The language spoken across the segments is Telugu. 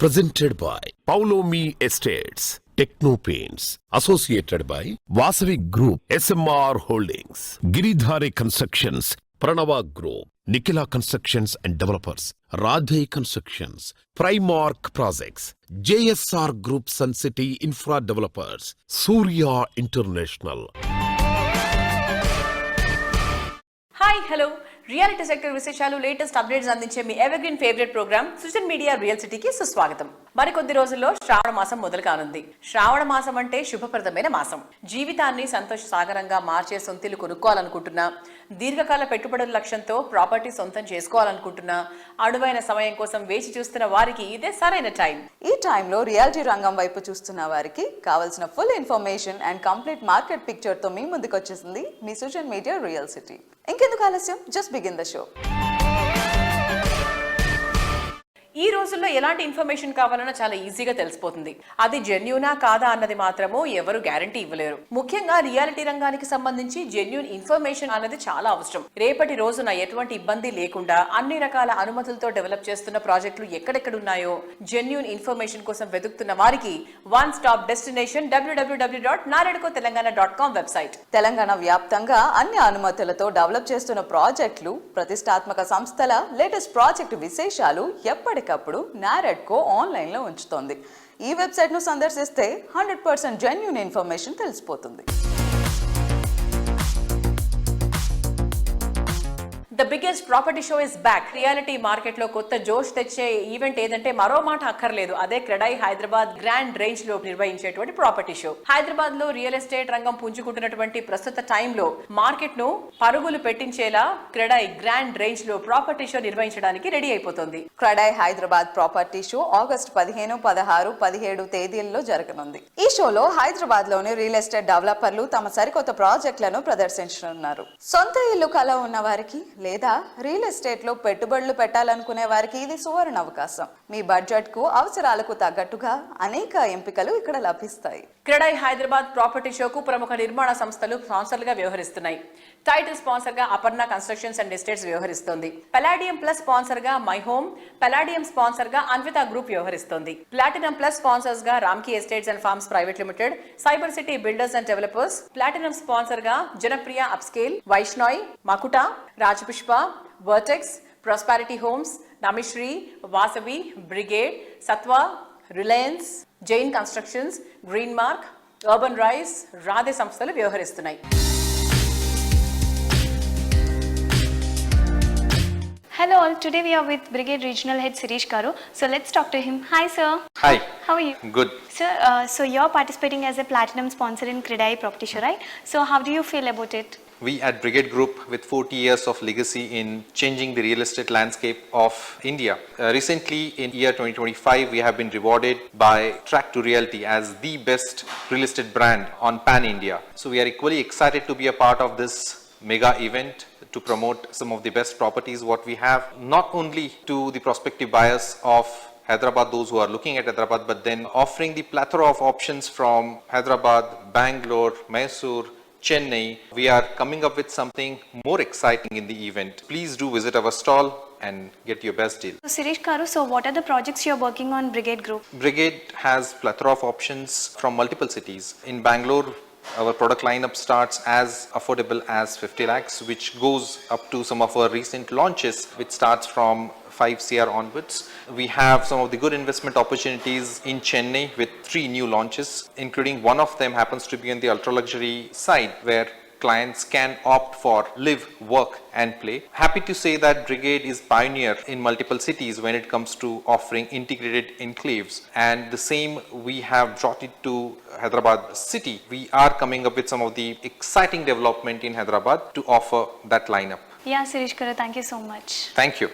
Presented by Paulomi Estates, Techno Paints, associated by Vasavi Group, SMR Holdings, Giridhare Constructions, Pranava Group, Nikila Constructions and Developers, Radhe Constructions, Primark Projects, JSR Group Sun City Infra Developers, Surya International. Hi hello reality sector విశేషాలు లేటెస్ట్ అప్డేట్స్ అందించే మీ evergreen favourite programme Srujan media real సిటీకి సుస్వాగతం. మరికొద్ది రోజుల్లో శ్రావణ మాసం మొదలు కానుంది. శ్రావణ మాసం అంటే శుభప్రదమైన మాసం. జీవితాన్ని సంతోష సాగరంగా మార్చే సొంతిల్లు కొనుక్కోవాలనుకుంటున్నా, దీర్ఘకాల పెట్టుబడుల లక్ష్యంతో ప్రాపర్టీ సొంతం చేసుకోవాలనుకుంటున్నా, అడువైన సమయం కోసం వేచి చూస్తున్న వారికి ఇదే సరైన టైం. ఈ టైంలో రియాలిటీ రంగం వైపు చూస్తున్న వారికి కావాల్సిన full information and complete market picture తో మీ ముందుకు వచ్చేసింది మీ సృజన్ మీడియా రియల్ సిటీ. ఇంకెందుకు ఆలస్యం, జస్ట్ బిగిన్ ద షో. ఈ రోజుల్లో ఎలాంటి ఇన్ఫర్మేషన్ కావాలన్నా చాలా ఈజీగా తెలిసిపోతుంది. అది జెన్యూనా కాదా అన్నది మాత్రము ఎవరు గ్యారంటీ ఇవ్వలేరు. ముఖ్యంగా రియాలిటీ రంగానికి సంబంధించి జెన్యూన్ ఇన్ఫర్మేషన్ అన్నది చాలా అవసరం. రేపటి రోజున ఎటువంటి ఇబ్బంది లేకుండా అన్ని రకాల అనుమతులతో డెవలప్ చేస్తున్న ప్రాజెక్టులు ఎక్కడెక్కడున్నాయో జెన్యూన్ ఇన్ఫర్మేషన్ కోసం వెతుకుతున్న వారికి one stop destination www.naredcotelangaana.com website. Telangana వ్యాప్తంగా అన్ని అనుమతులతో డెవలప్ చేస్తున్న ప్రాజెక్టులు, ప్రతిష్టాత్మక సంస్థల లేటెస్ట్ ప్రాజెక్టు విశేషాలు ఎప్పటికప్పుడు నారెడ్కో ఆన్లైన్ లో ఉంచుతోంది. ఈ వెబ్సైట్ ను సందర్శిస్తే 100% జెన్యూన్ ఇన్ఫర్మేషన్ తెలిసిపోతుంది. The biggest property show is back. Reality market లో కొత్త జోష్ తెచ్చే ఈవెంట్ ఏదంటే మరో మాట అక్కర్లేదు, అదే క్రెడై హైదరాబాద్ గ్రాండ్ రేంజ్ లో నిర్వహించేటువంటి ప్రాపర్టీ షో. హైదరాబాద్ లో రియల్ ఎస్టేట్ రంగం పుంజుకుంటున్నటువంటి ప్రస్తుత టైంలో మార్కెట్ ను పరుగులు పెట్టించేలా క్రెడై గ్రాండ్ రేంజ్ లో ప్రాపర్టీ షో నిర్వహించడానికి రెడీ అయిపోతుంది. CREDAI Hyderabad property show August 15, 16, 17 తేదీల్లో జరగనుంది. ఈ షోలో హైదరాబాద్ లోని రియల్ ఎస్టేట్ డెవలపర్లు తమ సరికొత్త ప్రాజెక్టులను ప్రదర్శించనున్నారు. సొంత ఇల్లు కల ఉన్న వారికి లేదా రియల్ ఎస్టేట్ లో పెట్టుబడులు పెట్టాలనుకునే వారికి ఇది సువర్ణ అవకాశం. మీ బడ్జెట్ కు, అవసరాలకు తగ్గట్టుగా అనేక ఎంపికలు ఇక్కడ లభిస్తాయి. క్రెడై హైదరాబాద్ ప్రాపర్టీ షోకు ప్రముఖ నిర్మాణ సంస్థలు స్పాన్సర్లుగా వ్యవహరిస్తున్నాయి. టైటిల్ స్పాన్సర్ గా అపర్ణ కన్స్ట్రక్షన్స్ అండ్ ఎస్టేట్స్ వ్యవహరిస్తోంది. పలాడియం ప్లస్ స్పాన్సర్ గా మై హోమ్, పలాడియం స్పాన్సర్ గా అన్విత గ్రూప్ వ్యవహరిస్తోంది. ప్లాటినం ప్లస్ స్పాన్సర్స్ గా Ramky Estates and Farms Private Limited, Cyber City Builders and Developers. Platinum sponsor గా Janapriya Upscale, Vaishnoi, Makuta, Rajapushpa, Vertex, Prosperity Homes, Namishree, Vasavi, Brigade, Sattva, Reliance, Jain Constructions, Green Mark, Urban Rise, Radhe సంస్థలు వ్యవహరిస్తున్నాయి. Hello all, today we are with Brigade Regional Head Sirish Garu. So let's talk to him. Hi sir. Hi. How are you? Good. Sir, so you're participating as a platinum sponsor in Credai Property Show, right? So how do you feel about it? We at Brigade Group, with 40 years of legacy in changing the real estate landscape of India. Recently in year 2025, we have been rewarded by Track to Realty as the best real estate brand on Pan India. So we are equally excited to be a part of this mega event to promote some of the best properties what we have, not only to the prospective buyers of Hyderabad, those who are looking at Hyderabad, but then offering the plethora of options from Hyderabad, Bangalore, Mysore, Chennai. We are coming up with something more exciting in the event. Please do visit our stall and get your best deal. So Sirish Garu, so what are the projects you're working on Brigade Group? Brigade has plethora of options from multiple cities. In Bangalore, our product lineup starts as affordable as 50 lakhs, which goes up to some of our recent launches, which starts from 5 CR onwards. We have some of the good investment opportunities in Chennai with 3 new launches, including one of them happens to be on the ultra luxury side, where clients can opt for live, work and play. Happy to say that Brigade is pioneer in multiple cities when it comes to offering integrated enclaves, and the same we have brought it to Hyderabad city. We are coming up with some of the exciting development in Hyderabad to offer that lineup. Yeah, Sirish Garu, thank you so much. Thank you.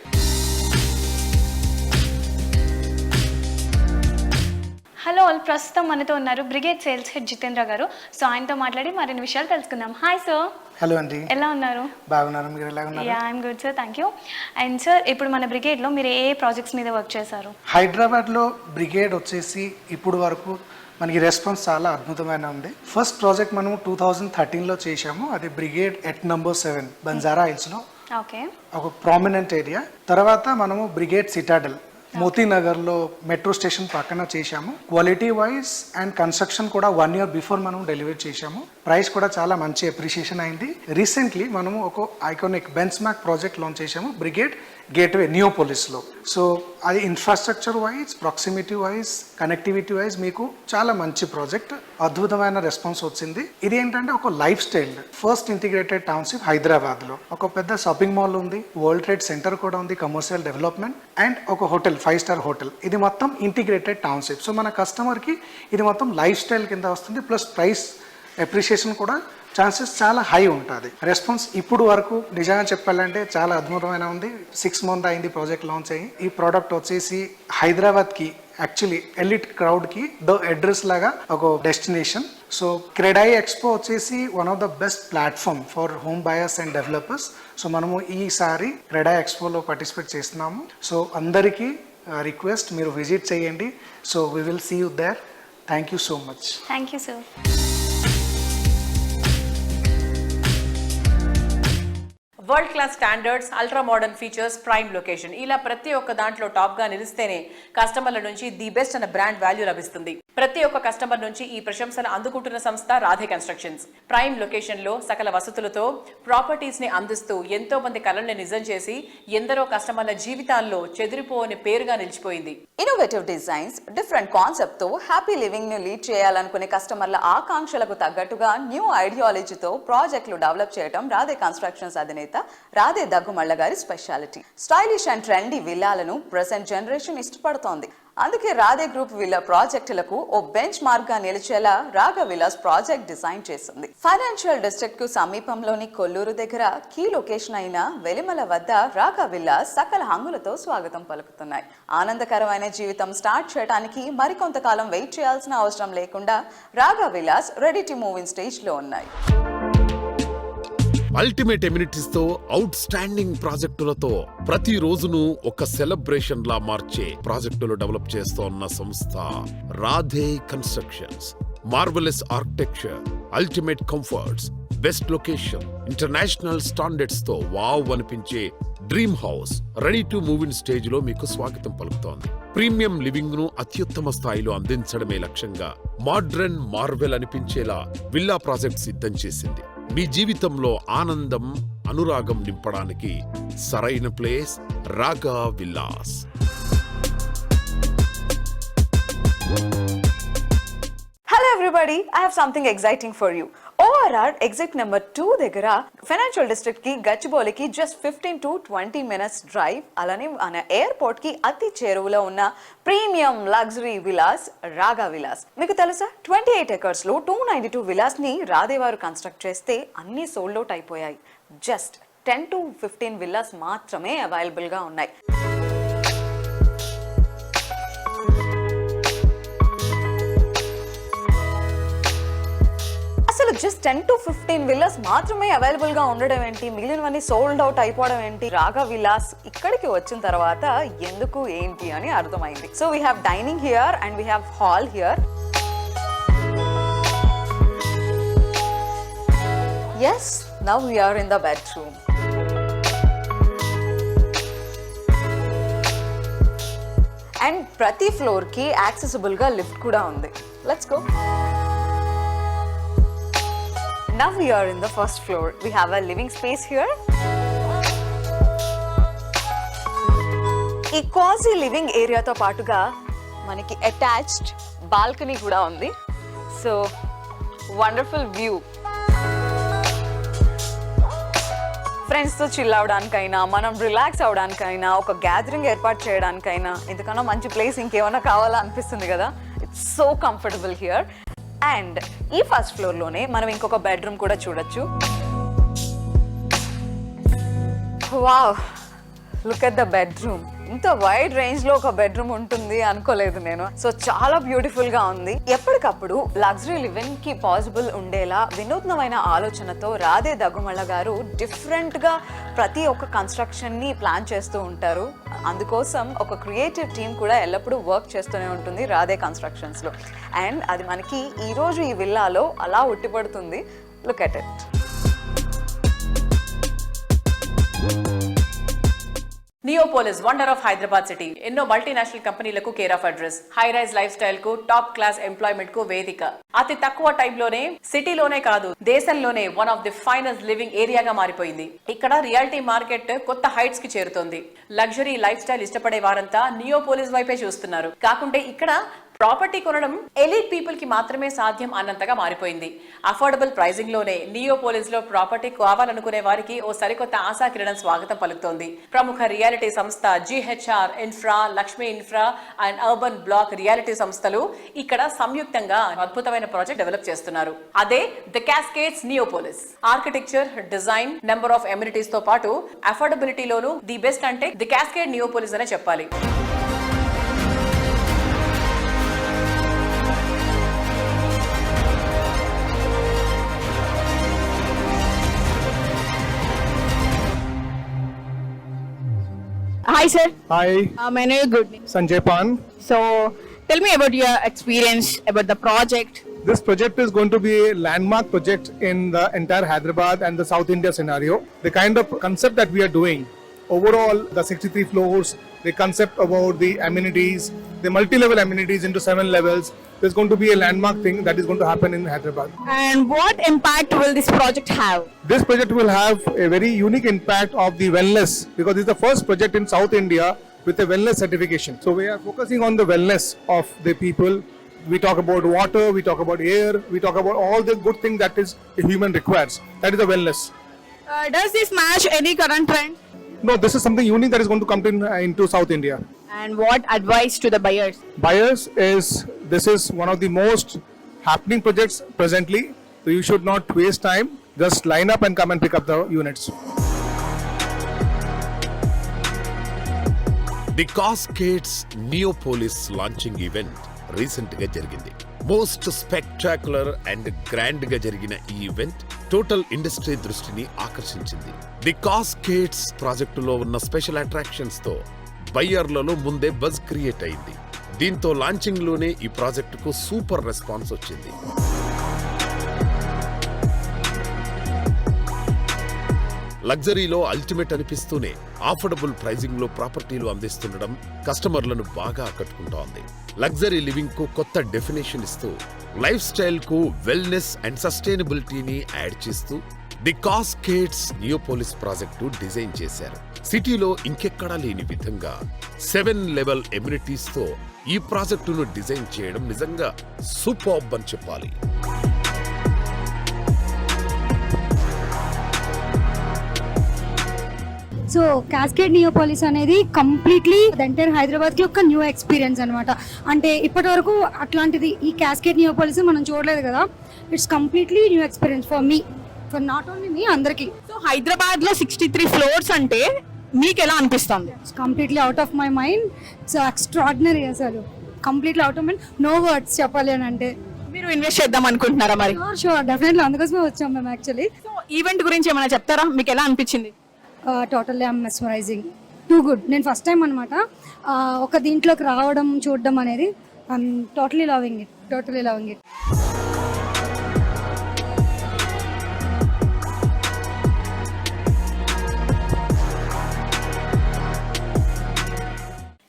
Hello all, ప్రస్తుతం మనతో ఉన్నారు బ్రిగేడ్ సేల్స్ హెడ్ జితేంద్ర గారు. సో ఆయనతో మాట్లాడి మరిన్ని విషయాలు తెలుసుకుందాం. Hi sir. హలో అండి, ఎలా ఉన్నారు? బాగున్నారు, మీరు ఎలా ఉన్నారు? Yeah, I'm good sir, thank you. And sir, ఇప్పుడు మన బ్రిగేడ్లో మీరు ఏ ప్రాజెక్ట్స్ మీద వర్క్ చేశారు? హైదరాబాద్లో బ్రిగేడ్ వచ్చేసి ఇప్పుడు వరకు మనకి రెస్పాన్స్ చాలా అద్భుతమైన ఉంది. ఫస్ట్ ప్రాజెక్ట్ మనం 2013లో చేశాము, అది బ్రిగేడ్ ఎట్ నంబర్ 7 బంజారా హిల్స్లో. ఓకే. ఒక ప్రామినెంట్ ఏరియా. తర్వాత మనము బ్రిగేడ్ సిటాడెల్ మోతీనగర్లో మెట్రో స్టేషన్ పక్కన చేశాము. క్వాలిటీ వైజ్ అండ్ కన్స్ట్రక్షన్ కూడా 1 year బిఫోర్ మనం డెలివరీ చేశాము. ప్రైస్ కూడా చాలా మంచి అప్రిషియేషన్ అయింది. రీసెంట్లీ మనము ఒక iconic bench mark project launch చేశాము బ్రిగేడ్ గేట్వే నియోపోలిస్లో. సో అది infrastructure wise, proximity wise, connectivity wise మీకు చాలా మంచి ప్రాజెక్ట్. అద్భుతమైన రెస్పాన్స్ వచ్చింది. ఇది ఏంటంటే ఒక life style first integrated township హైదరాబాద్లో. ఒక పెద్ద షాపింగ్ మాల్ ఉంది, వరల్డ్ ట్రేడ్ సెంటర్ కూడా ఉంది, కమర్షియల్ డెవలప్మెంట్ అండ్ ఒక హోటల్, 5-star హోటల్. ఇది మొత్తం ఇంటిగ్రేటెడ్ టౌన్షిప్. సో మన కస్టమర్కి ఇది మొత్తం లైఫ్ స్టైల్ కింద వస్తుంది. ప్లస్ ప్రైస్ అప్రిషియేషన్ కూడా ఛాన్సెస్ చాలా హై ఉంటుంది. రెస్పాన్స్ ఇప్పుడు వరకు నిజంగా చెప్పాలంటే చాలా అద్భుతమైన ఉంది. 6 months అయింది ప్రాజెక్ట్ లాంచ్ అయ్యి. ఈ ప్రోడక్ట్ వచ్చేసి హైదరాబాద్కి యాక్చువల్లీ ఎలిట్ క్రౌడ్కి ద అడ్రస్ లాగా ఒక డెస్టినేషన్. సో క్రెడై ఎక్స్పో వచ్చేసి one of the best platform for home buyers and developers. So మనము ఈసారి క్రెడై ఎక్స్పోలో పార్టిసిపేట్ చేస్తున్నాము. సో అందరికీ రిక్వెస్ట్, మీరు విజిట్ చేయండి. So we will see you there. Thank you so much. Thank you sir. World class standards, ultra modern features, prime location, ఇలా ప్రతి ఒక్క దాంట్లో టాప్ గా నిలిస్తేనే కస్టమర్ల నుంచి ది బెస్ట్ అన్న బ్రాండ్ వాల్యూ లభిస్తుంది. ప్రతి ఒక్క కస్టమర్ నుంచి ఈ ప్రశంసలు అందుకుంటున్న సంస్థ రాధే కన్స్ట్రక్షన్స్. ప్రైమ్ లొకేషన్ లో సకల వసతులతో ప్రాపర్టీస్ ని అందిస్తూ ఎంతో మంది కలల్ని నిజం చేసి ఎందరో కస్టమర్ల జీవితాల్లో చెదిరిపోని పేరుగా నిలిచిపోయింది. ఇన్నోవేటివ్ డిజైన్స్, డిఫరెంట్ కాన్సెప్ట్ తో హ్యాపీ లివింగ్ ను లీడ్ చేయాలనుకునే కస్టమర్ల ఆకాంక్షలకు తగ్గట్టుగా న్యూ ఐడియాలజీతో ప్రాజెక్టులు డెవలప్ చేయడం రాధే కన్స్ట్రక్షన్స్ అధినేత రాధే దగ్గుమళ్ళ గారి స్పెషాలిటీ. స్టైలిష్ అండ్ ట్రెండీ విల్లాలను ప్రెసెంట్ జనరేషన్ ఇష్టపడుతోంది. అందుకే రాధే గ్రూప్ విల్లా ప్రాజెక్టులకు ఓ బెంచ్ మార్క్ గా నిలిచేలా రాగా విల్లాస్ ప్రాజెక్ట్ డిజైన్ చేసింది. ఫైనాన్షియల్ డిస్ట్రిక్ట్ కు సమీపంలోని కొల్లూరు దగ్గర కీ లొకేషన్ అయిన వెలిమల వద్ద రాగా విల్లాస్ సకల హంగులతో స్వాగతం పలుకుతున్నాయి. ఆనందకరమైన జీవితం స్టార్ట్ చేయడానికి మరికొంతకాలం వెయిట్ చేయాల్సిన అవసరం లేకుండా రాగా villas ready to move in stage లో ఉన్నాయి. అల్టిమేట్ ఎమ్యూనిటీస్ తో అవుట్ స్టాండింగ్ ప్రాజెక్టులతో ప్రతి రోజును ఒక సెలబ్రేషన్ లా మార్చే ప్రాజెక్టులు డెవలప్ చేస్తోన్న సంస్థ Radhe constructions. Marvellous architecture, ultimate comforts, best location, international standards తో వావ్ అనిపించే dream house ready to move in stage లో మీకు స్వాగతం పలుకుతోంది. ప్రీమియం లివింగ్ ను అత్యుత్తమ స్థాయిలో అందించడమే లక్ష్యంగా మోడ్రన్ మార్వెల్ అనిపించేలా విల్లా ప్రాజెక్ట్ సిద్ధం చేసింది. మీ జీవితంలో ఆనందం, అనురాగం నింపడానికి సరైన ప్లేస్ రాగా villas. Hello everybody, I have something exciting for you. ORR exit number 2 దగ్గర ఫైనాన్షియల్ డిస్ట్రిక్ట్ కి గచ్చిబౌలికి జస్ట్ 15 to 20 minutes డ్రైవ్. అలానే మన ఎయిర్పోర్ట్ కి అతి చేరువలో ఉన్న ప్రీమియం లగ్జరీ విలాస్ రాగా విలాస్. మీకు తెలుసా 28 acres లో 292 విలాస్ ని రాధే వారు కన్స్ట్రక్ట్ చేస్తే అన్ని సోల్డ్ అవుట్ అయిపోయాయి. జస్ట్ 10 to 15 విల్లాస్ మాత్రమే అవైలబుల్ గా ఉన్నాయి. అసలు జస్ట్ 10 to 15 విల్లాస్ మాత్రమే అవైలబుల్ గా ఉండడం ఏంటి, మిగిలినవన్నీ సోల్డ్ అవుట్ అయిపోవడం ఏంటి? రాగా విల్లాస్ ఇక్కడికి వచ్చిన తర్వాత ఎందుకు ఏంటి అని అర్థమైంది. So we have dining here and we have hall here. Yes, now we are in the bedroom. And ప్రతి ఫ్లోర్ కి యాక్సెసిబుల్ గా లిఫ్ట్ కూడా ఉంది. Let's go. Now we are in the first floor. We have a living space here. ఈ కాజీ లివింగ్ ఏరియాతో పాటుగా మనకి అటాచ్డ్ బాల్కనీ కూడా ఉంది. So wonderful view. ఫ్రెండ్స్తో చిల్ అవడానికైనా, మనం రిలాక్స్ అవడానికైనా, ఒక గ్యాదరింగ్ ఏర్పాటు చేయడానికైనా, ఇంతకన్నా మంచి ప్లేస్ ఇంకేమైనా కావాలా అనిపిస్తుంది కదా. It's so comfortable here. And ఈ ఫస్ట్ ఫ్లోర్ లోనే మనం ఇంకొక బెడ్రూమ్ కూడా చూడొచ్చు. Wow, look at the bedroom. ఇంత వైడ్ రేంజ్ లో ఒక బెడ్రూమ్ ఉంటుంది అనుకోలేదు నేను. సో చాలా బ్యూటిఫుల్ గా ఉంది. ఎప్పటికప్పుడు లగ్జరీ లివింగ్ కి పాసిబుల్ ఉండేలా వినూత్నమైన ఆలోచనతో రాధే దగ్గుమళ్ళ గారు డిఫరెంట్ గా ప్రతి ఒక్క కన్స్ట్రక్షన్ ని ప్లాన్ చేస్తూ ఉంటారు. అందుకోసం ఒక క్రియేటివ్ టీమ్ కూడా ఎల్లప్పుడూ వర్క్ చేస్తూనే ఉంటుంది రాధే కన్స్ట్రక్షన్స్ లో. అండ్ అది మనకి ఈ రోజు ఈ విల్లాలో అలా ఉట్టిపడుతుంది. Look at it. Neopolis wonder of Hyderabad city ఎన్నో మల్టీనేషనల్ కంపెనీలకు care of address, high rise lifestyle కు, టాప్ క్లాస్ ఎంప్లాయ్మెంట్ కు వేదిక. అతి తక్కువ టైంలోనే సిటీలోనే కాదు దేశంలోనే one of the finest living ఏరియాగా మారిపోయింది. ఇక్కడ రియాలిటీ మార్కెట్ కొత్త హైట్స్ కి చేరుతోంది. లగ్జరీ లైఫ్ స్టైల్ ఇష్టపడే వారంతా నియోపోలిస్ వైపే చూస్తున్నారు. కాకుంటే ఇక్కడ ప్రాపర్టీ కొనడం ఎలీట్ పీపుల్ కి మాత్రమే సాధ్యం అన్నంతగా మారిపోయింది. అఫోర్డబుల్ ప్రైజింగ్ లోనే నియోపోలిస్ లో ప్రాపర్టీ కావాలనుకునే వారికి ఓ సరికొత్త ఆశాకిరణం స్వాగతం పలుకుతోంది. ప్రముఖ రియాలిటీ సంస్థ GHR ఇన్ఫ్రా, లక్ష్మీ ఇన్ఫ్రా అండ్ అర్బన్ బ్లాక్ రియాలిటీ సంస్థలు ఇక్కడ సంయుక్తంగా అద్భుతమైన ప్రాజెక్ట్ డెవలప్ చేస్తున్నారు. అదే the Cascades Neopolis. Architecture, design, number of amenities తో పాటు అఫోర్డబిలిటీలోను ది బెస్ట్ అంటే ది క్యాస్కేడ్ నియోపోలిస్ అనే చెప్పాలి. Hi sir, Hi, my name is Good. Sanjay Pan. So tell me about your experience about the project. This project is going to be a landmark project in the entire Hyderabad and the South India scenario. The kind of concept that we are doing, overall the 63 floors, the concept about the amenities, the multi-level amenities into 7 levels, there's going to be a landmark thing that is going to happen in Hyderabad. And what impact will this project have? This project will have a very unique impact of the wellness because it's the first project in South India with a wellness certification. So we are focusing on the wellness of the people. We talk about water, we talk about air, we talk about all the good things that is a human requires. That is the wellness. Does this match any current trend? No, this is something unique that is going to come into South India. And what advice to the buyers? Buyers this is one of the most happening projects presently. So you should not waste time. Just line up and come and pick up the units. The Cascades Neopolis launching event recent గా జరిగింది. మోస్ట్ స్పెక్టాక్యులర్ అండ్ గ్రాండ్ గా జరిగిన ఈ ఈవెంట్ టోటల్ ఇండస్ట్రీ దృష్టిని ఆకర్షించింది. ది కాస్కేడ్స్ ప్రాజెక్టులో ఉన్న స్పెషల్ అట్రాక్షన్స్ తో బయ్యర్లలో ముందే బజ్ క్రియేట్ అయింది. దీంతో లాంచింగ్ లోనే ఈ ప్రాజెక్టుకు సూపర్ రెస్పాన్స్ వచ్చింది. లగ్జరీలో అల్టిమేట్ అనిపిస్తూనే అఫోర్డబుల్ ప్రైజింగ్ లో ప్రాపర్టీలు అందిస్తుండడం కస్టమర్లను బాగా ఆకట్టుకుంటోంది. లగ్జరీ లివింగ్ కు కొత్త డెఫినేషన్ ఇస్తూ లైఫ్ స్టైల్ కు వెల్నెస్ అండ్ సస్టైనబిలిటీని యాడ్ చేస్తూ the Cascades Neopolis project design చేశారు. సిటీలో ఇంకెక్కడా లేని విధంగా 7 లెవెల్ ఎమ్యూనిటీస్ తో ఈ ప్రాజెక్టును డిజైన్ చేయడం నిజంగా సూపర్బ్ అని చెప్పాలి. సో క్యాస్కేడ్ నియోపోలిస్ అనేది కంప్లీట్లీ ఎంటైర్ హైదరాబాద్కి ఒక న్యూ ఎక్స్పీరియన్స్ అనమాట. అంటే ఇప్పటి వరకు అట్లాంటిది ఈ క్యాస్కేడ్ నియోపోలిస్ మనం చూడలేదు కదా. It's completely new experience for me, for not only me, అందరికీ. సో హైదరాబాద్ లో 63 ఫ్లోర్స్ అంటే మీకు ఎలా అనిపిస్తుంది? It's completely out of my mind. So extraordinary, అసలు completely out of mind, no words చెప్పాలి అని అంటే. మీరు ఇన్వెస్ట్ చేద్దాం అనుకుంటున్నారా మరి? షూర్, డెఫినెట్లీ, అందుకోసమే వచ్చాం మేము యాక్చువల్లీ. సో ఈవెంట్ గురించి ఏమైనా చెప్తారా? మీకు ఎలా అనిపించింది? Totally I'm mesmerising, too good. నేను ఫస్ట్ టైం అనమాట ఒక దీంట్లోకి రావడం, చూడడం అనేది. I'm totally loving it, totally loving it.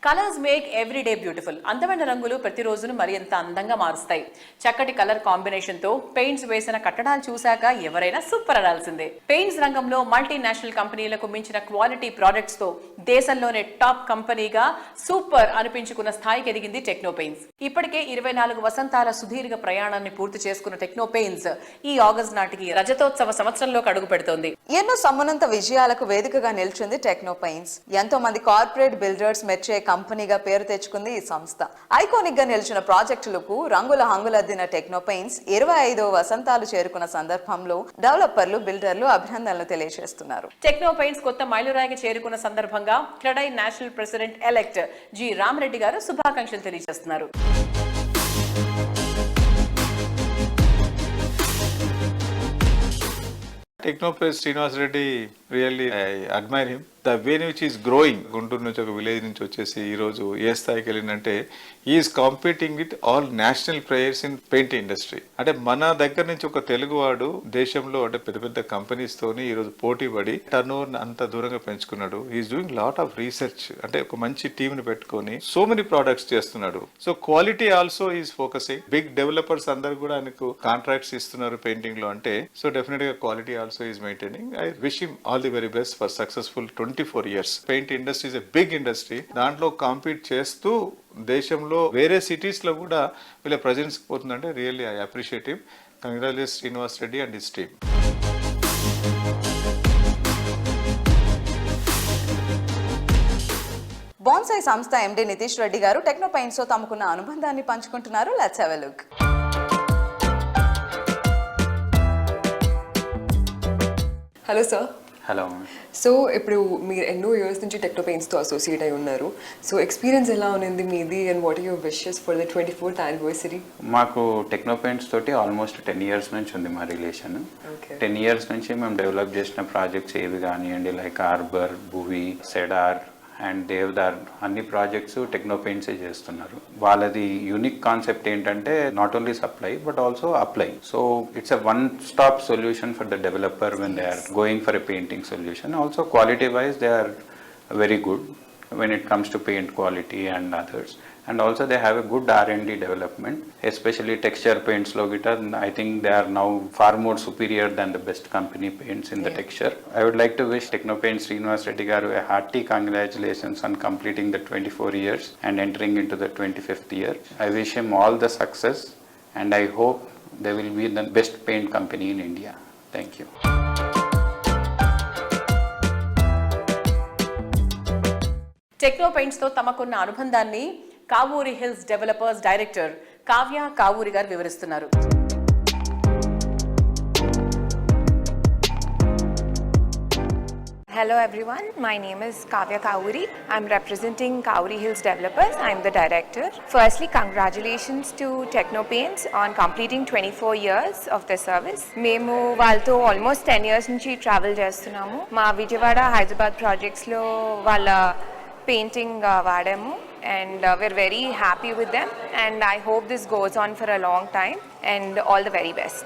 Colours make every day beautiful. అందమైన రంగులు ప్రతిరోజును మరింత అందంగా మారుస్తాయి. చక్కటి కలర్ కాంబినేషన్ తో పెయింట్స్ వేసిన కట్టడాలు చూశాక ఎవరైనా సూపర్ అనాల్సిందే. పెయింట్స్ రంగంలో మల్టీనేషనల్ కంపెనీలకు మించిన క్వాలిటీ ప్రొడక్ట్స్ తో దేశంలోనే టాప్ కంపెనీగా సూపర్ అనిపించుకున్న స్థాయికి ఎదిగింది టెక్నో పెయింట్స్. ఇప్పటికే 24 వసంతాల సుదీర్ఘ ప్రయాణాన్ని పూర్తి చేసుకున్న టెక్నో పెయింట్స్ ఈ ఆగస్ట్ నాటికి రజతోత్సవ సంవత్సరంలోకి అడుగు పెడుతోంది. ఎన్నో సమున్నత విజయాలకు వేదికగా నిలిచింది టెక్నో పెయింట్స్. ఎంతో మంది కార్పొరేట్ బిల్డర్స్ మెచ్చే కంపెనీగా పేరు తెచ్చుకుంది ఈ సంస్థ. ఐకానిక్ గా నిలిచిన ప్రాజెక్టులకు రంగుల హంగులద్దిన టెక్నో పెయింట్స్ 25వ వసంతాలు చేరుకున్న సందర్భంలో డెవలపర్లు, బిల్డర్లు అభినందనలు తెలియజేస్తున్నారు. టెక్నో పెయింట్స్ కొత్త మైలురాయికి చేరుకున్న సందర్భంగా CREDAI national president elect G Rama Reddy గారు శుభాకాంక్షలు తెలియజేస్తున్నారు. Technopace Srinivas Reddy, really I admire him. The way which is growing. Guntur నుంచి ఒక విలేజ్ నుంచి వచ్చేసి ఈరోజు ఏ స్థాయికి వెళ్ళిందంటే is competing with all national players in paint industry. అంటే మన దగ్గర నుంచి ఒక తెలుగువాడు దేశంలో అంటే పెద్ద పెద్ద కంపెనీస్ తోని ఈరోజు పోటీ పడి టర్న్ ఓవర్ అంత దూరంగా పెంచుకున్నాడు. Is doing lot of research, అంటే ఒక మంచి టీమ్ ని పెట్టుకొని సో మెనీ ప్రోడక్ట్స్ చేస్తున్నాడు. So quality also is focusing. Big developers అందరు కూడా ఆయనకు కాంట్రాక్ట్స్ ఇస్తున్నారు పెయింటింగ్ లో అంటే. సో డెఫినెట్ గా quality also is maintaining. I wish him all the very best for successful 24 years. Paint industry is a big industry. దాంట్లో కాంపీట్ చేస్తూ దేశంలో వేరే సిటీస్ లో కూడా వీళ్ళ ప్రజెన్స్ పోతుందంటే really I appreciate him. Congratulate Srinivas Reddy and his team. Bonsai సంస్థ ఎండి నితీష్ రెడ్డి గారు టెక్నో పెయింట్స్ తో తమకున్న అనుబంధాన్ని పంచుకుంటున్నారు. Let's have a look. Hello sir. Hello. So ఇప్పుడు మీరు ఎన్నో ఇయర్స్ నుంచి టెక్నో పెయింట్స్తో అసోసియేట్ అయి ఉన్నారు. సో ఎక్స్పీరియన్స్ ఎలా ఉంది మీది and what are your wishes for the 24th anniversary? మాకు టెక్నో పెయింట్స్ తోటి ఆల్మోస్ట్ 10 years నుంచి ఉంది మా రిలేషన్. 10 years నుంచి మేము డెవలప్ చేసిన ప్రాజెక్ట్స్ ఏవి కానివ్వండి, like Arbor, Bhuvi, Cedar and Devadar అన్ని ప్రాజెక్ట్స్ టెక్నో పెయింట్సే చేస్తున్నారు. వాళ్ళది యూనిక్ కాన్సెప్ట్ ఏంటంటే not only supply but also apply. So it's a one stop solution for the developer when they are going for a painting solution. Also quality wise they are very good when it comes to paint quality and others, and also they have a good R&D development, especially texture paints lo gita. I think they are now far more superior than the best company paints in the texture. I would like to wish Techno Paints Srinivas Reddy garu a hearty congratulations on completing the 24 years and entering into the 25th year. I wish him all the success and I hope they will be the best paint company in India. Thank you. Techno paints తో తమకున్న అనుబంధాన్ని Kavuri hills developers director Kavya Kavuri గారు వివరిస్తున్నారు. Hello everyone, my name is Kavya Kauri. I'm representing Kauri Hills Developers. I'm the director. Firstly, congratulations to Techno Paints on completing 24 years of their service. Memu valto almost 10 years nunchi travel chestunamu. Ma Vijayawada, Hyderabad projects lo valla painting vaadamu and we're very happy with them and I hope this goes on for a long time and all the very best.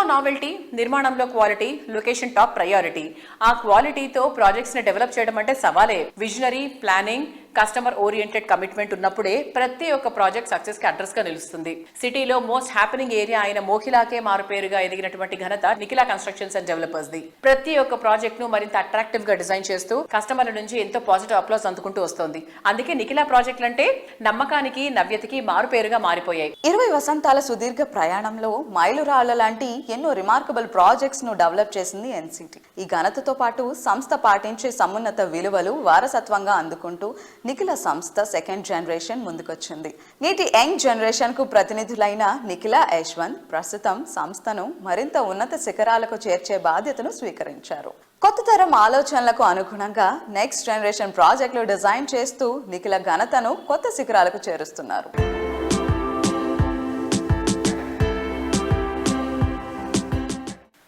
Novelty, నిర్మాణంలో క్వాలిటీ, లొకేషన్ టాప్ ప్రయారిటీ. ఆ క్వాలిటీతో ప్రాజెక్ట్స్ ని డెవలప్ చేయడం అంటే సవాలే. Visionary, planning, customer oriented commitment ఉన్నప్పుడే ప్రతి ఒక్క ప్రాజెక్ట్ సక్సెస్ కి అడ్రస్ గా నిలుస్తుంది. సిటీలో మోస్ట్ హ్యాపెనింగ్ ఏరియా అయిన మోఖిలాకే మారుపేరుగా ఎదిగినటువంటి ఘనత Nikhila constructions and developers the. ప్రతి ఒక్క ప్రాజెక్ట్ ను మరింత అట్రాక్టివ్ గా డిజైన్ చేస్తూ కస్టమర్ల నుంచి ఎంతో పాజిటివ్ అప్లాస్ అందుకుంటూ వస్తోంది. అందుకే నిఖిలా ప్రాజెక్టులు అంటే నమ్మకానికి, నవ్యతకి మారుపేరుగా మారిపోయాయి. 20 వసంతాల సుదీర్ఘ ప్రయాణంలో మైలురాళ్ల లాంటి ఎన్నో రిమార్కబుల్ ప్రాజెక్ట్స్ ను డెవలప్ చేసింది ఎన్సిటీ. ఈ ఘనతతో పాటు సంస్థ పాటించే సమున్నత విలువలు వారసత్వంగా అందుకుంటూ నిఖిలా సంస్థ సెకండ్ జనరేషన్ ముందుకొచ్చింది. నేటి యంగ్ జనరేషన్ కు ప్రతినిధులైన నిఖిలా, యశ్వంత్ ప్రస్తుతం సంస్థను మరింత ఉన్నత శిఖరాలకు చేర్చే బాధ్యతను స్వీకరించారు. కొత్త తరం ఆలోచనలకు అనుగుణంగా నెక్స్ట్ జనరేషన్ ప్రాజెక్టులు డిజైన్ చేస్తూ నిఖిలా ఘనతను కొత్త శిఖరాలకు చేరుస్తున్నారు.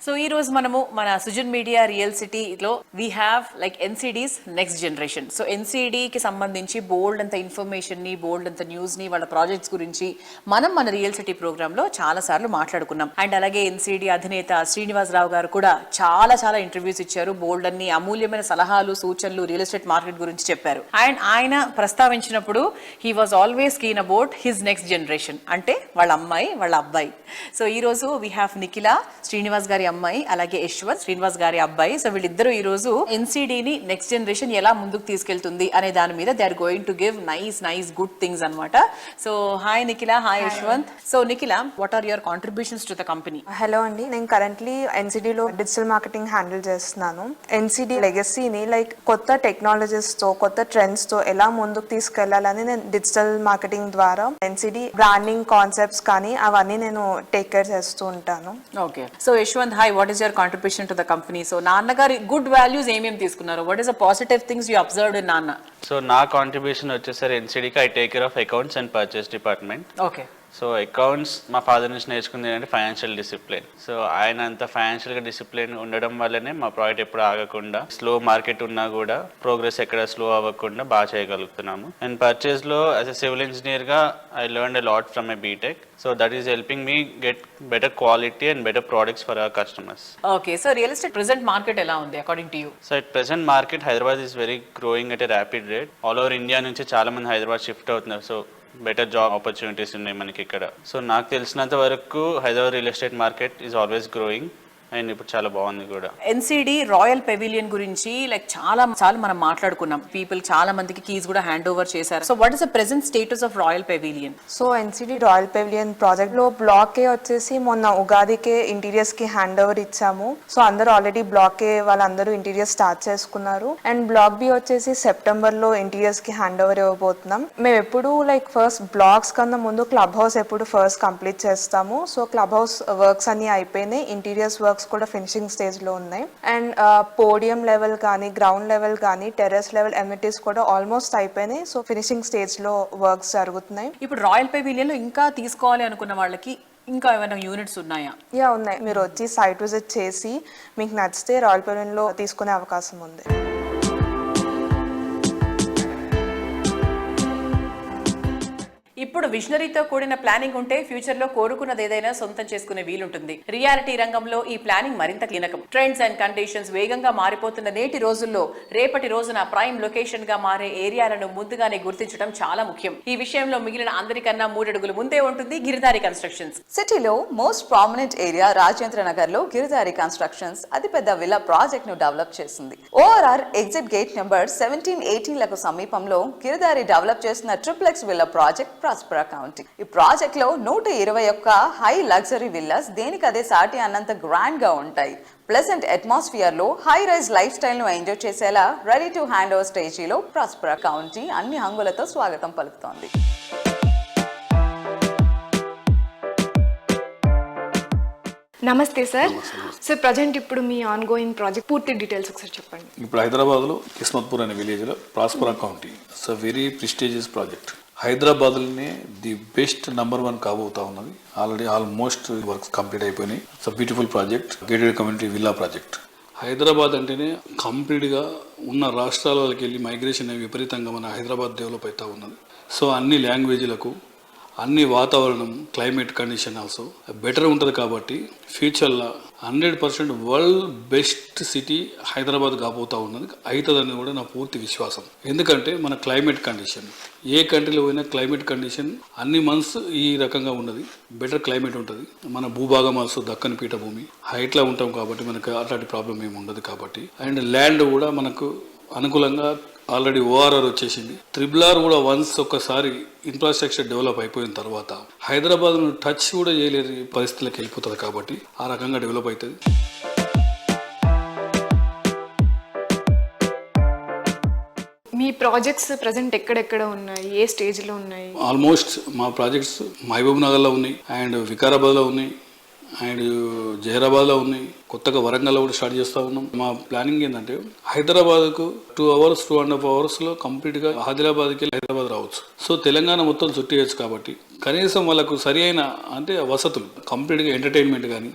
సో ఈ రోజు మనము మన సుజన్ మీడియా రియల్ సిటీలో we have like NCDs next generation. So ఎన్సిడికి సంబంధించి బోల్డ్ అంత ఇన్ఫర్మేషన్ ని, బోల్డ్ అంత న్యూస్ ని, వాళ్ళ ప్రాజెక్ట్స్ గురించి మనం మన రియల్ సిటీ ప్రోగ్రామ్ లో చాలా సార్లు మాట్లాడుకున్నాం. అండ్ అలాగే ఎన్సిడి అధినేత శ్రీనివాస్ రావు గారు కూడా చాలా ఇంటర్వ్యూస్ ఇచ్చారు. బోల్డ్ అన్ని అమూల్యమైన సలహాలు, సూచనలు రియల్ ఎస్టేట్ మార్కెట్ గురించి చెప్పారు. అండ్ ఆయన ప్రస్తావించినప్పుడు he was always keen about his next generation, అంటే వాళ్ళ అమ్మాయి, వాళ్ళ అబ్బాయి. సో ఈ రోజు వీ హ్యావ్ నిఖిలా, శ్రీనివాస్ గారి అమ్మాయి, అలాగే యశ్వంత్, శ్రీనివాస్ గారి అబ్బాయి. సో వీళ్ళిద్దరూ ఈ రోజు ఎన్సిడిని నెక్స్ట్ జనరేషన్ ఎలా ముందుకు తీసుకెళ్తుంది అనే దాని మీద they are going to give nice good things అన్నమాట. So hi Nikhila, hi Yashwant. So Nikhila, what are your contributions to the company? Hello అండి, నేను కరెంట్లీ ఎన్సిడిలో డిజిటల్ మార్కెటింగ్ హ్యాండిల్ చేస్తున్నాను. ఎన్సిడి లెగసీని లైక్ కొత్త టెక్నాలజీస్తో, కొత్త ట్రెండ్స్తో ఎలా ముందుకు తీసుకెళ్లాలని నేను డిజిటల్ మార్కెటింగ్ ద్వారా ఎన్సిడి బ్రాండింగ్ కాన్సెప్ట్స్ కానీ అవన్నీ నేను టేక్ కేర్ చేస్తూ ఉంటాను. Okay. So Yashwant, hi, what is your contribution to the company? So నాన్నగారి గుడ్ వాల్యూస్ ఏమేమి తీసుకున్నారు? What is the positive things you observed in నాన్న? సో నా కాంట్రిబ్యూషన్ వచ్చేసరి ఎన్సిడికి I take care of accounts and purchase department. Okay. So accounts మా ఫాదర్ నుంచి నేర్చుకుంది ఏంటంటే ఫైనాన్షియల్ డిసిప్లిన్. సో ఆయన అంత ఫైనాన్షియల్గా డిసిప్లిన్ ఉండడం వల్లనే మా ప్రాజెక్ట్ ఎప్పుడు ఆగకుండా, స్లో మార్కెట్ ఉన్నా కూడా ప్రోగ్రెస్ ఎక్కడ స్లో అవ్వకుండా బాగా చేయగలుగుతున్నాము. అండ్ పర్చేస్లో యాజ్ ఎ సివిల్ ఇంజనీర్గా I learn a lot from my B Tech. So that is helping me get better quality and better products for our customers. Okay, so real estate present market ఎలా ఉంది according to you? So at present market Hyderabad is very growing at a rapid rate. All over India నుంచి చాలా మంది హైదరాబాద్ షిఫ్ట్ అవుతున్నారు. సో బెటర్ జాబ్ ఆపర్చునిటీస్ ఉన్నాయి మనకి ఇక్కడ. సో నాకు తెలిసినంత వరకు Hyderabad real estate market is always growing and ఇప్పుడు చాలా బాగుంది కూడా. ఎన్సిడి రాయల్ పెవిలియన్ గురించి చాలా మనం మాట్లాడుకున్నాం. పీపుల్ చాలా మందికి కీస్ కూడా హ్యాండ్ ఓవర్ చేశారు. So what is the present status of royal pavilion? So NCD royal pavilion project లో బ్లాక్ ఏ వచ్చేసి మొన్న ఉగాదికే ఇంటీరియర్స్ కి హ్యాండ్ ఓవర్ ఇచ్చాము. సో అందరూ ఆల్రెడీ బ్లాక్ ఏ వాళ్ళందరూ ఇంటీరియర్స్ స్టార్ట్ చేసుకున్నారు. అండ్ బ్లాక్ బి వచ్చేసి సెప్టెంబర్ లో ఇంటీరియర్స్ కి హ్యాండ్ ఓవర్ ఇవ్వబోతున్నాం. మేము ఎప్పుడు ఫస్ట్ బ్లాక్స్ కన్నా ముందు క్లబ్ హౌస్ ఎప్పుడు ఫస్ట్ కంప్లీట్ చేస్తాము. సో క్లబ్ హౌస్ వర్క్స్ అన్ని అయిపోయినాయి, ఇంటీరియర్స్ వర్క్స్ కూడా ఫినిషింగ్ స్టేజ్ లో ఉన్నాయి. అండ్ పోడియం లెవెల్ కానీ, గ్రౌండ్ లెవెల్ కానీ, టెర్రస్ లెవెల్ ఎమ్యూనిటీస్ కూడా ఆల్మోస్ట్ అయిపోయినాయి. సో ఫినిషింగ్ స్టేజ్ లో వర్క్స్ జరుగుతున్నాయి. ఇప్పుడు రాయల్ పెవిలియన్ లో ఇంకా తీసుకోవాలి అనుకున్న వాళ్ళకి ఇంకా ఏమైనా యూనిట్స్ ఉన్నాయా? యా ఉన్నాయి. మీరు వచ్చి సైట్ విజిట్ చేసి మీకు నచ్చితే రాయల్ పెవిలియన్ లో తీసుకునే అవకాశం ఉంది. ఇప్పుడు విజనరీతో కూడిన ప్లానింగ్ ఉంటే ఫ్యూచర్ లో కోరుకున్నది ఏదైనా సొంతం చేసుకునే వీలుంటుంది. రియాలిటీ రంగంలో ఈ ప్లానింగ్ మరింత కీలకం. ట్రెండ్స్ అండ్ కండిషన్స్ వేగంగా మారిపోతున్న నేటి రోజుల్లో రేపటి రోజున ప్రైమ్ లొకేషన్ గా మారే ఏరియాలను ముందుగానే గుర్తించడం చాలా ముఖ్యం. ఈ విషయంలో మిగిలిన అందరికన్నా 3 అడుగులు ముందే ఉంటుంది గిరిధారి కన్స్ట్రక్షన్స్. సిటీలో most prominent area Rajendra Nagar లో గిరిధారి కన్స్ట్రక్షన్స్ అతిపెద్ద విల్లా ప్రాజెక్ట్ ను డెవలప్ చేసింది. ORR ఎగ్జిట్ గేట్ నెంబర్ 17-18 లకు సమీపంలో గిరిధారి డెవలప్ చేసిన ట్రిప్లెక్స్ విల్లా ప్రాజెక్ట్ ప్రాస్పరా కౌంటీ. ఈ ప్రాజెక్ట్ లో 121 హై లగ్జరీ విల్లాస్ దేనికదే సాటి అన్నంత గ్రాండ్ గా ఉంటాయి. ప్లెజెంట్ అట్మాస్ఫియర్ లో హై రైజ్ లైఫ్ స్టైల్ ను ఎంజాయ్ చేసేలా రెడీ టు హ్యాండ్ ఓవర్ స్టేజీలో ప్రాస్పరా కౌంటీ అన్ని హంగులతో స్వాగతం పలుకుతోంది. నమస్తే సార్. సార్ ప్రజెంట్ ఇప్పుడు మీ ఆన్ గోయింగ్ ప్రాజెక్ట్ పూర్తి డీటెయిల్స్ ఒకసారి చెప్పండి. ఇప్పుడు హైదరాబాద్లో కిస్మత్పూర్ అనే విలేజ్లో Prospera County it's a very prestigious project. హైదరాబాద్లోనే ది బెస్ట్ నంబర్ 1 కాబోతా ఉన్నది. ఆల్రెడీ ఆల్మోస్ట్ వర్క్స్ కంప్లీట్ అయిపోయినాయి. It's a beautiful project, gated community villa project. Hyderabad అంటేనే కంప్లీట్గా ఉన్న రాష్ట్రాలకి వెళ్ళి మైగ్రేషన్ విపరీతంగా మన హైదరాబాద్ డెవలప్ అవుతూ ఉన్నది. సో అన్ని లాంగ్వేజ్లకు, అన్ని వాతావరణం, క్లైమేట్ కండిషన్ ఆల్సో బెటర్ ఉంటుంది. కాబట్టి ఫ్యూచర్లో 100% వరల్డ్ బెస్ట్ సిటీ హైదరాబాద్ కాబోతూ ఉన్నది, అవుతుందని కూడా నా పూర్తి విశ్వాసం. ఎందుకంటే మన క్లైమేట్ కండిషన్, ఏ కంట్రీలో పోయినా క్లైమేట్ కండిషన్ అన్ని మంత్స్ ఈ రకంగా ఉన్నది, బెటర్ క్లైమేట్ ఉంటుంది. మన భూభాగం ఆల్సో దక్కని పీఠభూమి, హైట్లో ఉంటాం కాబట్టి మనకు అట్లాంటి ప్రాబ్లం ఏమి ఉండదు. కాబట్టి అండ్ ల్యాండ్ కూడా మనకు అనుకూలంగా ఆల్రెడీ ORR వచ్చేసింది. RRR కూడా వన్స్ ఒక్కసారి ఇన్ఫ్రాస్ట్రక్చర్ డెవలప్ అయిపోయిన తర్వాత హైదరాబాద్ను టచ్ కూడా చేయలేని పరిస్థితులకు వెళ్ళిపోతుంది. కాబట్టి ఆ రకంగా డెవలప్ అవుతుంది. మీ ప్రాజెక్ట్స్ ప్రజెంట్ ఎక్కడెక్కడ ఉన్నాయి, ఏ స్టేజ్లో ఉన్నాయి? ఆల్మోస్ట్ మా ప్రాజెక్ట్స్ మహబూబ్ నగర్లో ఉన్నాయి, అండ్ వికారాబాద్లో ఉన్నాయి, అండ్ జహీరాబాద్లో ఉన్నాయి, కొత్తగా వరంగల్లో కూడా స్టార్ట్ చేస్తూ ఉన్నాం. మా ప్లానింగ్ ఏంటంటే హైదరాబాద్కు 2 hours 2.5 hours కంప్లీట్గా ఆదిలాబాద్కి వెళ్ళి హైదరాబాద్ రావచ్చు. సో తెలంగాణ మొత్తం చుట్టేయచ్చు. కాబట్టి కనీసం వాళ్ళకు సరి అయిన అంటే వసతులు, కంప్లీట్గా ఎంటర్టైన్మెంట్ కానీ,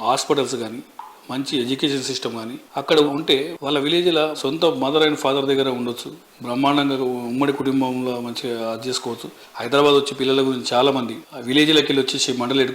హాస్పిటల్స్ కానీ, మంచి ఎడ్యుకేషన్ సిస్టమ్ కానీ అక్కడ ఉంటే వాళ్ళ విలేజ్లో సొంత మదర్ అండ్ ఫాదర్ దగ్గర ఉండొచ్చు, బ్రహ్మాండంగా ఉమ్మడి కుటుంబంలో మంచిగా అది చేసుకోవచ్చు. హైదరాబాద్ వచ్చి పిల్లల గురించి చాలా మంది విలేజ్లకి వెళ్ళి వచ్చేసి మండల హెడ్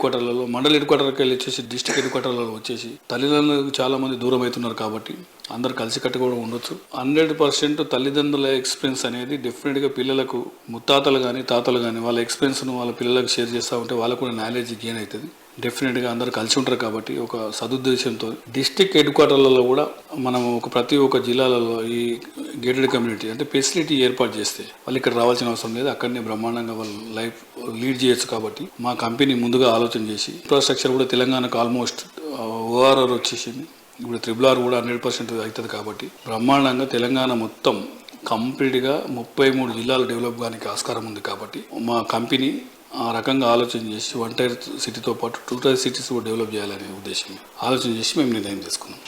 క్వార్టర్కి వెళ్ళి వచ్చేసి డిస్ట్రిక్ట్ హెడ్ క్వార్టర్లలో వచ్చేసి తల్లిదండ్రులకు చాలా మంది దూరం అవుతున్నారు. కాబట్టి అందరు కలిసికట్టు కూడా ఉండొచ్చు. 100% తల్లిదండ్రుల ఎక్స్పీరియన్స్ అనేది డెఫినెట్గా పిల్లలకు ముత్తాతలు కానీ తాతలు కానీ వాళ్ళ ఎక్స్పీరియన్స్ను వాళ్ళ పిల్లలకు షేర్ చేస్తూ ఉంటే వాళ్ళకు కూడా నాలెడ్జ్ గెయిన్ అవుతుంది. డెఫినెట్గా అందరు కలిసి ఉంటారు. కాబట్టి ఒక సదుద్దేశంతో డిస్ట్రిక్ట్ హెడ్ క్వార్టర్లలో కూడా మనం ప్రతి ఒక్క జిల్లాలలో ఈ గేటెడ్ కమ్యూనిటీ అంటే ఫెసిలిటీ ఏర్పాటు చేస్తే వాళ్ళు ఇక్కడ రావాల్సిన అవసరం లేదు, అక్కడనే బ్రహ్మాండంగా వాళ్ళు లైఫ్ లీడ్ చేయొచ్చు. కాబట్టి మా కంపెనీ ముందుగా ఆలోచన చేసి ఇన్ఫ్రాస్ట్రక్చర్ కూడా తెలంగాణకు ఆల్మోస్ట్ ORR వచ్చేసింది. ఇప్పుడు RRR కూడా 100% అవుతుంది. కాబట్టి బ్రహ్మాండంగా తెలంగాణ మొత్తం కంప్లీట్గా 33 జిల్లాలు డెవలప్ కానికి ఆస్కారం ఉంది. కాబట్టి మా కంపెనీ ఆ రకంగా ఆలోచన చేసి 1 tier సిటీతో పాటు 2 tier సిటీస్ కూడా డెవలప్ చేయాలనే ఉద్దేశం ఆలోచన చేసి మేము నిర్ణయం తీసుకున్నాం.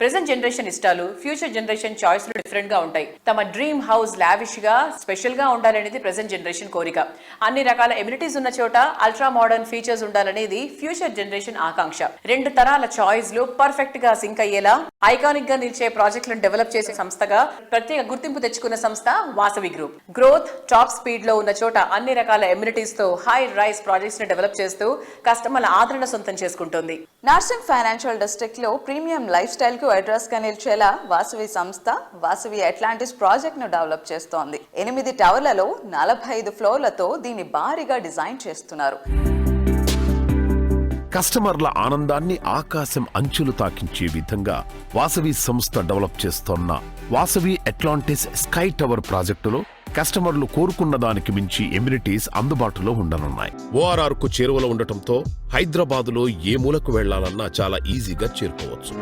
ప్రెసెంట్ జనరేషన్ ఇష్టాలు ఫ్యూచర్ జనరేషన్ చాయిస్లు డిఫరెంట్ గా ఉంటాయి. తమ డ్రీమ్ హౌస్ లావిష్ గా స్పెషల్ గా ఉండాలనేది ప్రెసెంట్ జనరేషన్ కోరిక. అన్ని రకాల ఎమ్యూనిటీస్ ఉన్న చోట అల్ట్రా మోడర్న్ ఫీచర్స్ ఉండాలనేది ఫ్యూచర్ జనరేషన్ ఆకాంక్ష. 2 తరాల చాయిస్ లు పర్ఫెక్ట్ గా సింక్ అయ్యేలా ఐకానిక్ గా నిలిచే ప్రాజెక్టులను డెవలప్ చేసే సంస్థగా ప్రత్యేక గుర్తింపు తెచ్చుకున్న సంస్థ Vasavi group. Growth top speed లో ఉన్న చోట అన్ని రకాల ఎమ్యూనిటీస్ తో హై రైస్ ప్రాజెక్ట్స్ ని డెవలప్ చేస్తూ కస్టమర్ల ఆదరణ సొంతం చేసుకుంటోంది. నర్సింగ్ ఫైనాన్షియల్ డిస్ట్రిక్ట్ లో ప్రీమియం లైఫ్ స్టైల్ కు అడ్రస్ గా నిలిచేలా వాసవి సంస్థ వాసవి అట్లాంటిస్ ప్రాజెక్ట్ ను డెవలప్ చేస్తోంది. 8 టవర్లలో 45 ఫ్లోర్లతో దీన్ని భారీగా డిజైన్ చేస్తున్నారు. కస్టమర్ల ఆనందాన్ని ఆకాశం అంచులు తాకించే విధంగా వాసవి సంస్థ డెవలప్ చేస్తోన్న వాసవి అట్లాంటిస్ స్కై టవర్ ప్రాజెక్టులో కస్టమర్లు కోరుకున్న దానికి మించి ఎమ్యూనిటీస్ అందుబాటులో ఉండనున్నాయి. ఓఆర్ఆర్ కు చేరువలో ఉండటంతో హైదరాబాదులో ఏ మూలకు వెళ్లాలన్నా చాలా ఈజీగా చేరుకోవచ్చు.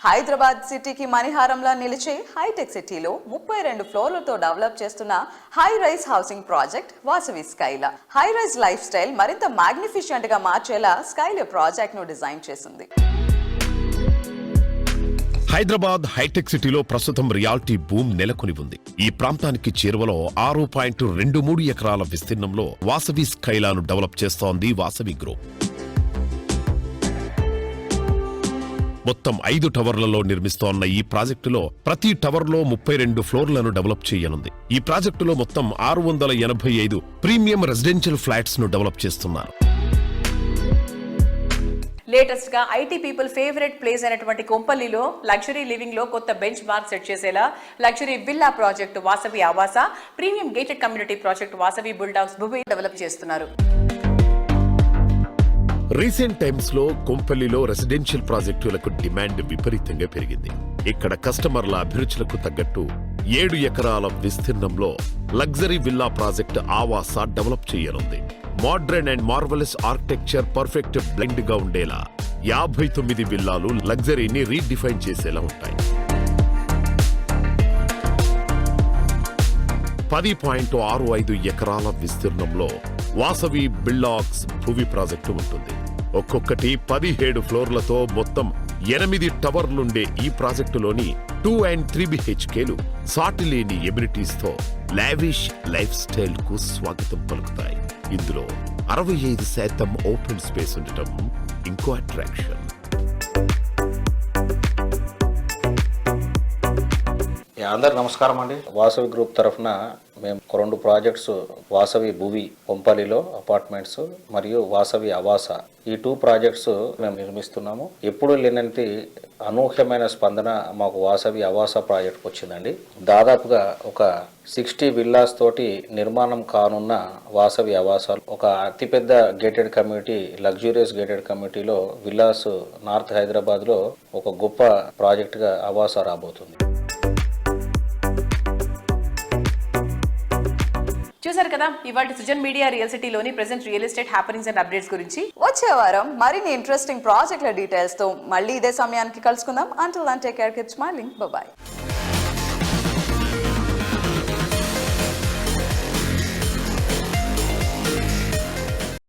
హైదరాబాద్ సిటీకి మణిహారంలా నిలిచే హైటెక్ సిటీలో 32 ఫ్లోర్లతో డెవలప్ చేస్తున్న high rise housing project Vasavi Skyla. High rise lifestyle మరింత మ్యాగ్నిఫిషియంట్ గా మార్చేలా స్కైలా ప్రాజెక్ట్ ను డిజైన్ చేసింది. హైదరాబాద్ హైటెక్ సిటీలో ప్రస్తుతం రియాలిటీ బూమ్ నెలకొని ఉంది. ఈ ప్రాంతానికి చేరువలో 6.23 ఎకరాల విస్తీర్ణంలో వాసవి స్కైలాను డెవలప్ చేస్తోంది వాసవి గ్రూప్. మొత్తం 5 టవర్లలో నిర్మిస్తోన్న ఈ ప్రాజెక్టులో ప్రతి టవర్లో 32 ఫ్లోర్లను డెవలప్ చేయనుంది. ఈ ప్రాజెక్టులో మొత్తం 685 ప్రీమియం రెసిడెన్షియల్ ఫ్లాట్స్ ను డెవలప్ చేస్తున్నారు. లేటెస్ట్ గా ఐటీ పీపుల్ ఫేవరెట్ ప్లేస్ అయినటువంటి కొంపల్లిలో లగ్జరీ లివింగ్ లో కొత్త బెంచ్ మార్క్ సెట్ చేసేలా luxury villa project Vasavi Avasa, premium gated community project Vasavi build house భూమి డెవలప్ చేస్తున్నారు. రీసెంట్ టైమ్స్ లో కొంపల్లిలో రెసిడెన్షియల్ ప్రాజెక్టులకు డిమాండ్ విపరీతంగా పెరిగింది. ఇక్కడ కస్టమర్ల అభిరుచులకు తగ్గట్టు 7 ఎకరాల విస్తీర్ణంలో లగ్జరీ విల్లా ప్రాజెక్ట్ ఆవాస డెవలప్ చేయనుంది. Modern and marvellous architecture perfect blend గా ఉండేలా 59 విల్లాలు లగ్జరీని రీడిఫైన్ చేసేలా ఉంటాయి. 10.65 ఎకరాల విస్తీర్ణంలో వాసవి బిల్డాక్స్ భూమి ప్రాజెక్టు ఉంటుంది. ఒక్కొక్కటి 17 ఫ్లోర్లతో మొత్తం 8 టవర్లుండే ఈ ప్రాజెక్టులోని 2 and 3 BHKలు సాటిలేని ఎమ్యూనిటీస్ తో లావిష్ లైఫ్ స్టైల్ కు స్వాగతం పలుకుతాయి. ఇందులో 65% ఓపెన్ స్పేస్ ఉండటం ఇంకో అట్రాక్షన్. అందరు నమస్కారం అండి. వాసవి గ్రూప్ తరఫున మేము 2 ప్రాజెక్ట్స్ వాసవి భూవి కొంపల్లిలో అపార్ట్మెంట్స్ మరియు వాసవి ఆవాస ఈ 2 ప్రాజెక్ట్స్ మేము నిర్మిస్తున్నాము. ఎప్పుడు లేనంత అనూహ్యమైన స్పందన మాకు వాసవి ఆవాస ప్రాజెక్ట్కి వచ్చిందండి. దాదాపుగా ఒక 60 విల్లాస్ తోటి నిర్మాణం కానున్న వాసవి ఆవాస ఒక అతిపెద్ద గేటెడ్ కమ్యూనిటీ, లగ్జూరియస్ గేటెడ్ కమ్యూనిటీలో విల్లాస్ నార్త్ హైదరాబాద్లో ఒక గొప్ప ప్రాజెక్ట్గా ఆవాస రాబోతుంది. చూసారు కదా ఇవాళ సుజన్ మీడియా రియల్ సిటీలోని present real estate happenings and updates గురించి. వచ్చే వారం మరిన్ని ఇంట్రెస్టింగ్ ప్రాజెక్టుల డీటెయిల్స్ తో మళ్ళీ ఇదే సమయానికి కలుసుకుందాం. Until then take care, keep smiling, bye by.